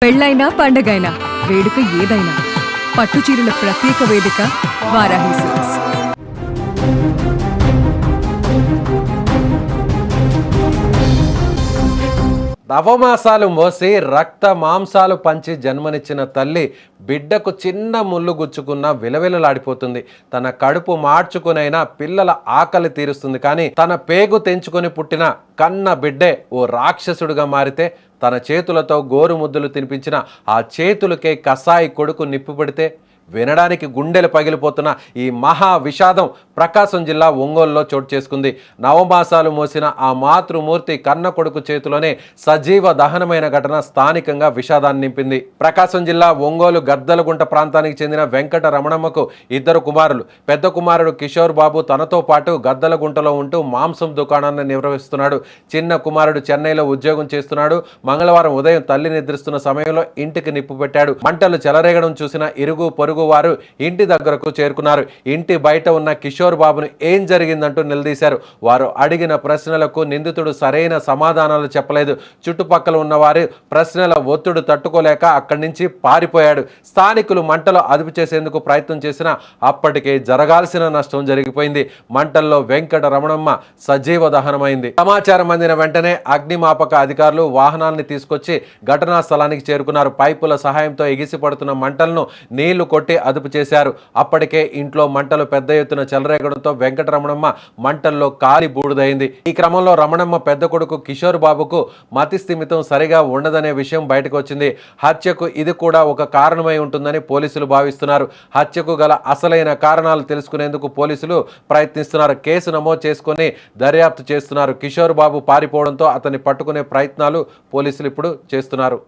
పెళ్ళైనా పండగైనా వేడుక ఏదైనా పట్టుచీరల ప్రత్యేక వేదిక వారాహి సిల్క్స్. నవమాసాలు మోసి రక్త మాంసాలు పంచి జన్మనిచ్చిన తల్లి బిడ్డకు చిన్న ముళ్ళు గుచ్చుకున్న విలవిలలాడిపోతుంది. తన కడుపు మార్చుకునైనా పిల్లల ఆకలి తీరుస్తుంది. కానీ తన పేగు తెంచుకొని పుట్టిన కన్న బిడ్డే ఓ రాక్షసుడిగా మారితే, తన చేతులతో గోరు ముద్దులు తినిపించిన ఆ చేతులకే కసాయి కొడుకు నిప్పు పెడితే వినడానికి గుండెలు పగిలిపోతున్న ఈ మహా విషాదం ప్రకాశం జిల్లా ఒంగోలులో చోటు చేసుకుంది. నవమాసాలు మోసిన ఆ మాతృమూర్తి కన్న కొడుకు చేతిలోనే సజీవ దహనమైన ఘటన స్థానికంగా విషాదాన్ని నింపింది. ప్రకాశం జిల్లా ఒంగోలు గద్దలగుంట ప్రాంతానికి చెందిన వెంకట రమణమ్మకు ఇద్దరు కుమారులు. పెద్ద కుమారుడు కిషోర్ బాబు తనతో పాటు గద్దలగుంటలో ఉంటూ మాంసం దుకాణాన్ని నిర్వహిస్తున్నాడు. చిన్న కుమారుడు చెన్నైలో ఉద్యోగం చేస్తున్నాడు. మంగళవారం ఉదయం తల్లి నిద్రిస్తున్న సమయంలో ఇంటికి నిప్పు పెట్టాడు. మంటలు చెలరేగడం చూసిన ఇరుగు పొరుగు వారు ఇంటి దగ్గరకు చేరుకున్నారు. ఇంటి బయట ఉన్న కిషోర్ బాబును ఏం జరిగిందంటూ నిలదీశారు. వారు అడిగిన ప్రశ్నలకు నిందితుడు సరైన సమాధానాలు చెప్పలేదు. చుట్టుపక్కల ఉన్నవారు ప్రశ్నల ఒత్తిడి తట్టుకోలేక అక్కడి నుంచి పారిపోయాడు. స్థానికులు మంటలు అదుపు చేసేందుకు ప్రయత్నం చేసినా అప్పటికే జరగాల్సిన నష్టం జరిగిపోయింది. మంటల్లో వెంకట రమణమ్మ సజీవ దహనమైంది. సమాచారం అందిన వెంటనే అగ్నిమాపక అధికారులు వాహనాన్ని తీసుకొచ్చి ఘటనా స్థలానికి చేరుకున్నారు. పైపుల సహాయంతో ఎగిసిపడుతున్న మంటలను నీళ్లు కొట్టి అదుపు చేశారు. అప్పటికే ఇంట్లో మంటలు పెద్ద ఎత్తున చెలరేగడంతో వెంకట రమణమ్మ మంటల్లో కాలి బూడిదైంది. ఈ క్రమంలో రమణమ్మ పెద్ద కొడుకు కిషోర్ బాబుకు మతి స్థిమితం సరిగా ఉండదనే విషయం బయటకు వచ్చింది. హత్యకు ఇది కూడా ఒక కారణమై ఉంటుందని పోలీసులు భావిస్తున్నారు. హత్యకు గల అసలైన కారణాలు తెలుసుకునేందుకు పోలీసులు ప్రయత్నిస్తున్నారు. కేసు నమోదు చేసుకుని దర్యాప్తు చేస్తున్నారు. కిషోర్ బాబు పారిపోవడంతో అతన్ని పట్టుకునే ప్రయత్నాలు పోలీసులు ఇప్పుడు చేస్తున్నారు.